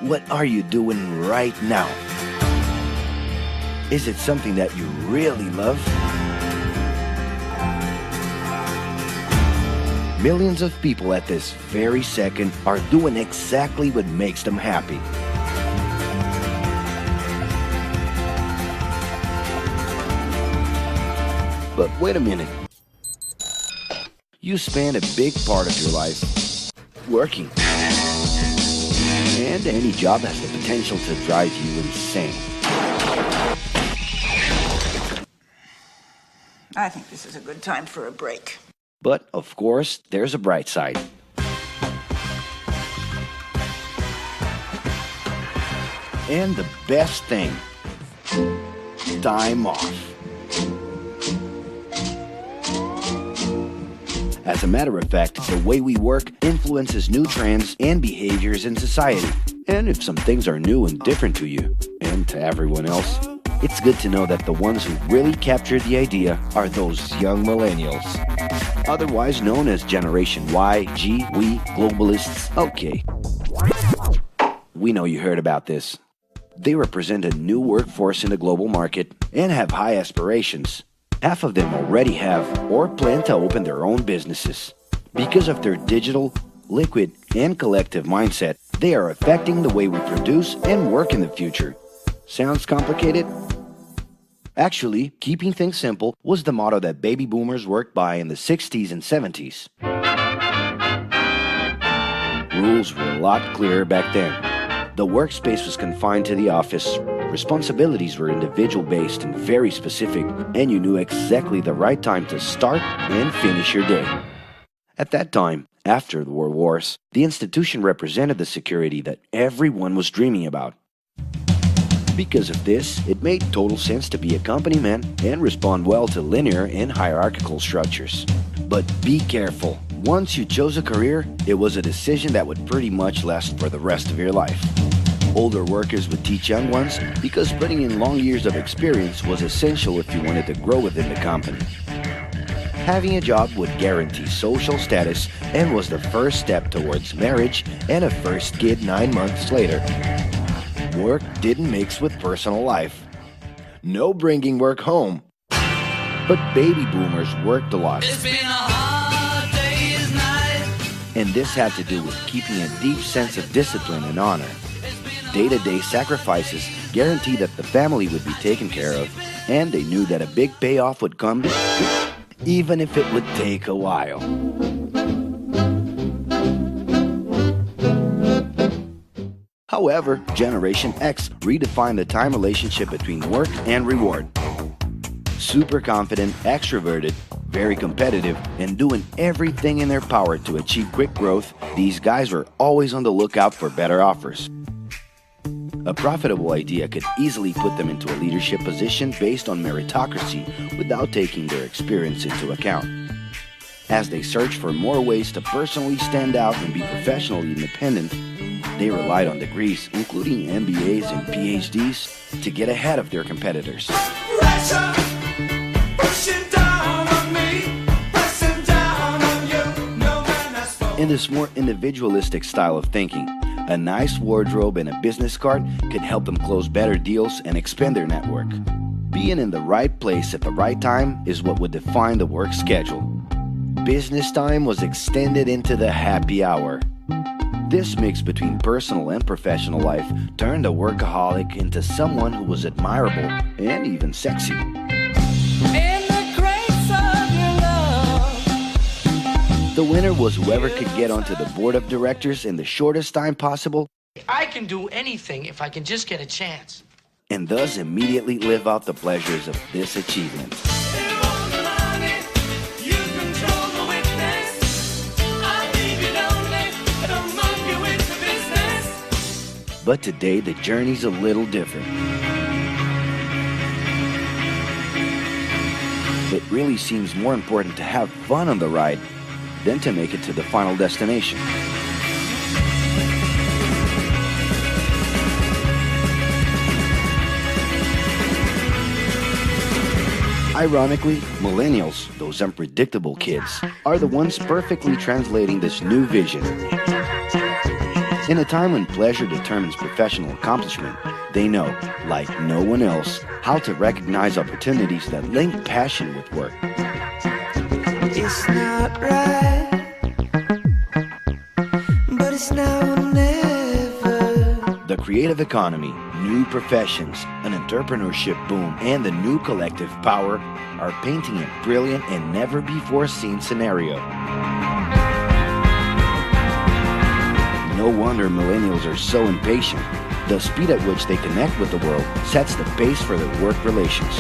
What are you doing right now? Is it something that you really love? Millions of people at this very second are doing exactly what makes them happy. But wait a minute. You spend a big part of your life working. And any job has the potential to drive you insane. I think this is a good time for a break. But, of course, there's a bright side. And the best thing, time off. As a matter of fact, the way we work influences new trends and behaviors in society. And if some things are new and different to you, and to everyone else, it's good to know that the ones who really captured the idea are those young millennials. Otherwise known as Generation Y, G, we, globalists. Okay. We know you heard about this. They represent a new workforce in the global market and have high aspirations. Half of them already have or plan to open their own businesses. Because of their digital, liquid, and collective mindset, they are affecting the way we produce and work in the future. Sounds complicated? Actually, keeping things simple was the motto that baby boomers worked by in the 60s and 70s. Rules were a lot clearer back then. The workspace was confined to the office. Responsibilities were individual-based and very specific, and you knew exactly the right time to start and finish your day. At that time, after the World Wars, the institution represented the security that everyone was dreaming about. Because of this, it made total sense to be a company man and respond well to linear and hierarchical structures. But be careful. Once you chose a career, it was a decision that would pretty much last for the rest of your life. Older workers would teach young ones because putting in long years of experience was essential if you wanted to grow within the company. Having a job would guarantee social status and was the first step towards marriage and a first kid 9 months later. Work didn't mix with personal life. No bringing work home. But baby boomers worked a lot. It's been a hard day's night. And this had to do with keeping a deep sense of discipline and honor. Day-to-day sacrifices guaranteed that the family would be taken care of, and they knew that a big payoff would come, even if it would take a while. However, Generation X redefined the time relationship between work and reward. Super confident, extroverted, very competitive, and doing everything in their power to achieve quick growth, these guys were always on the lookout for better offers. A profitable idea could easily put them into a leadership position based on meritocracy without taking their experience into account. As they searched for more ways to personally stand out and be professionally independent, they relied on degrees, including MBAs and PhDs, to get ahead of their competitors. Pressure, pushing down on me, pressing down on you. No man has spoken. In this more individualistic style of thinking, a nice wardrobe and a business card could help them close better deals and expand their network. Being in the right place at the right time is what would define the work schedule. Business time was extended into the happy hour. This mix between personal and professional life turned a workaholic into someone who was admirable and even sexy. In the grace of your love. The winner was whoever could get onto the board of directors in the shortest time possible, I can do anything if I can just get a chance. and thus immediately live out the pleasures of this achievement. But today, the journey's a little different. It really seems more important to have fun on the ride than to make it to the final destination. Ironically, millennials, those unpredictable kids, are the ones perfectly translating this new vision. In a time when pleasure determines professional accomplishment, they know, like no one else, how to recognize opportunities that link passion with work. It's not right, but it's now or never. The creative economy, new professions, an entrepreneurship boom, and the new collective power are painting a brilliant and never-before-seen scenario. No wonder millennials are so impatient. The speed at which they connect with the world sets the pace for their work relations.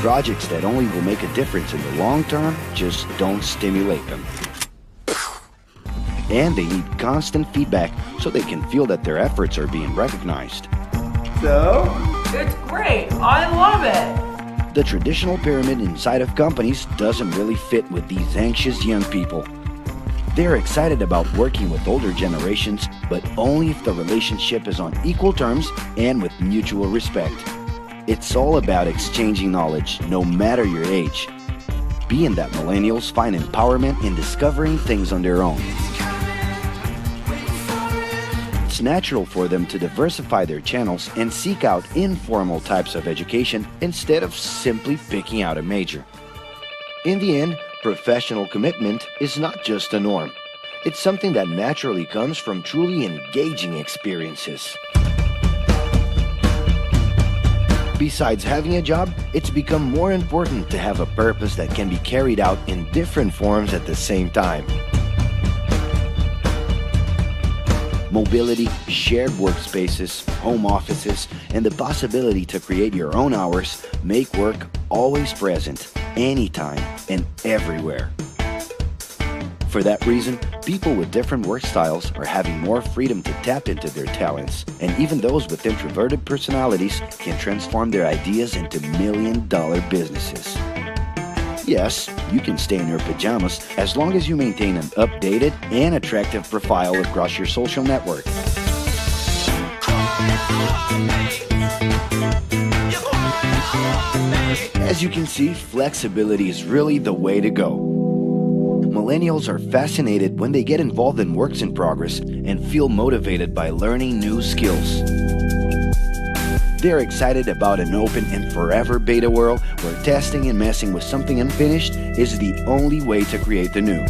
Projects that only will make a difference in the long term just don't stimulate them. And they need constant feedback so they can feel that their efforts are being recognized. So? It's great. I love it. The traditional pyramid inside of companies doesn't really fit with these anxious young people. They're excited about working with older generations, but only if the relationship is on equal terms and with mutual respect. It's all about exchanging knowledge, no matter your age. Being that millennials find empowerment in discovering things on their own. It's natural for them to diversify their channels and seek out informal types of education instead of simply picking out a major. In the end, professional commitment is not just a norm. It's something that naturally comes from truly engaging experiences. Besides having a job, it's become more important to have a purpose that can be carried out in different forms at the same time. Mobility, shared workspaces, home offices, and the possibility to create your own hours make work always present, anytime and everywhere. For that reason, people with different work styles are having more freedom to tap into their talents, and even those with introverted personalities can transform their ideas into million-dollar businesses. Yes, you can stay in your pajamas as long as you maintain an updated and attractive profile across your social network. As you can see, flexibility is really the way to go. Millennials are fascinated when they get involved in works in progress and feel motivated by learning new skills. They're excited about an open and forever beta world where testing and messing with something unfinished is the only way to create the new.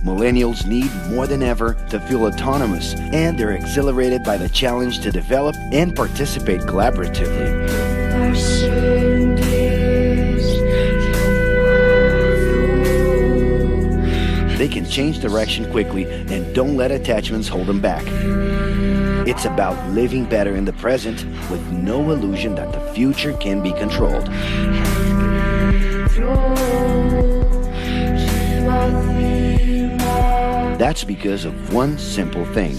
Millennials need more than ever to feel autonomous, and they're exhilarated by the challenge to develop and participate collaboratively. They can change direction quickly and don't let attachments hold them back. It's about living better in the present with no illusion that the future can be controlled. That's because of one simple thing.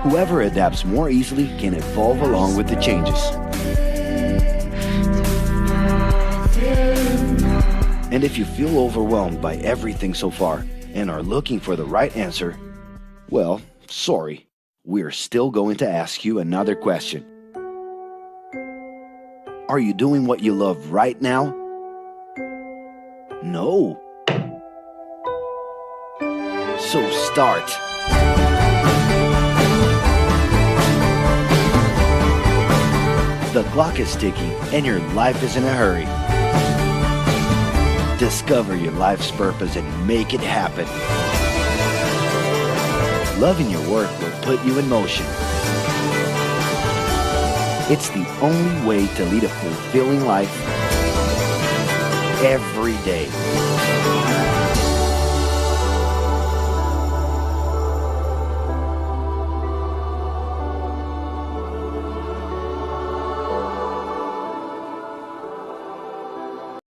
Whoever adapts more easily can evolve along with the changes. And if you feel overwhelmed by everything so far and are looking for the right answer, well, sorry. We're still going to ask you another question. Are you doing what you love right now? No. So start. The clock is ticking and your life is in a hurry. Discover your life's purpose and make it happen. Loving your work will put you in motion. It's the only way to lead a fulfilling life every day.